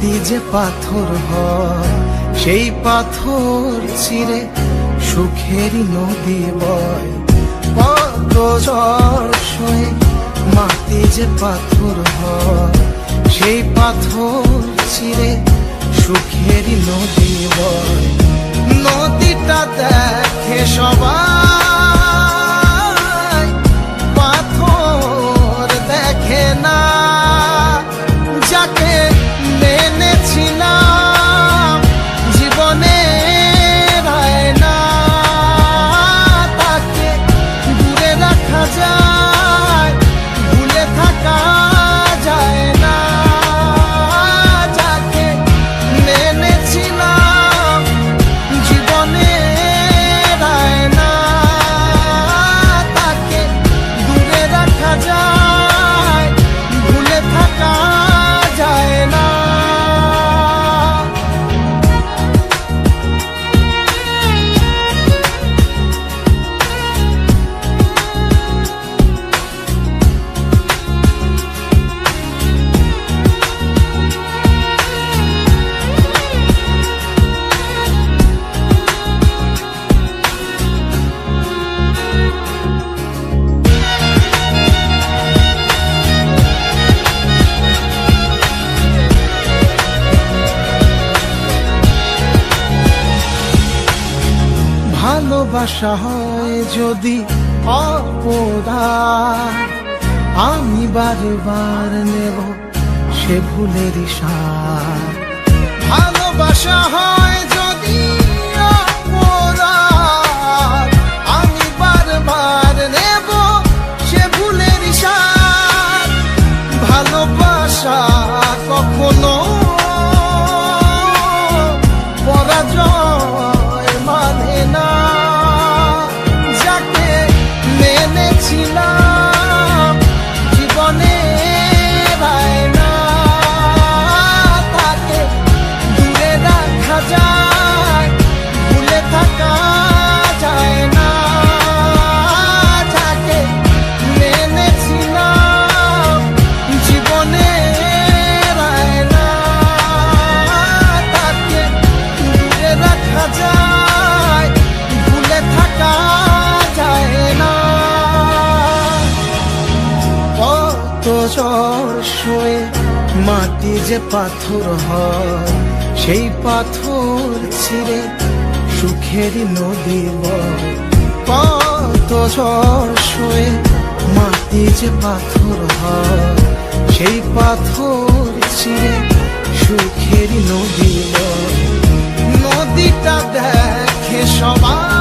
মাটি যে পাথর হয় সেই পাথর চিরে সুখেরই নদী বয়। কত ঝড় সয়ে মাটি যে পাথর হয় সেই পাথর চিরে সুখেরই নদী বয়। নদীটা দেখে সবাই, পাথর দেখে না। যাকে মেনেছিলাম জীবনে রায় না, তাকে দূরে রাখা যায়, ভুলে থাকা যায় না। যাকে মেনেছিলাম জীবনে রায় না, তাকে দূরে রাখা যায়, ভুলে থাকা যায় না। ভালোবাসা হয় যদি অপরাধ, আমি বারবার নেব সে ভুলেরই স্বাদ। ভালোবাসা হয় যদি অপরাধ, আমি বারবার নেব সে ভুলেরই স্বাদ। ভালোবাসা কখনো পরাজয় মানে না। যাকে মেনেছিলাম জীবনে রায় না, তাকে দূরে রাখা যায়, ভুলে থাকা যায় না। যাকে মেনেছিলাম জীবনে রায় না, তাকে দূরে রাখা যায়, ভুলে থাকা যায় না। কত ঝড় সয়ে মাটি যে পাথর হয় সেই পাথর ছিঁড়ে সুখেরই নদী বয়। কত ঝড় সয়ে মাটি যে পাথর হয় সেই পাথর ছিঁড়ে সুখেরই নদী বয়। নদীটা দেখে সবাই,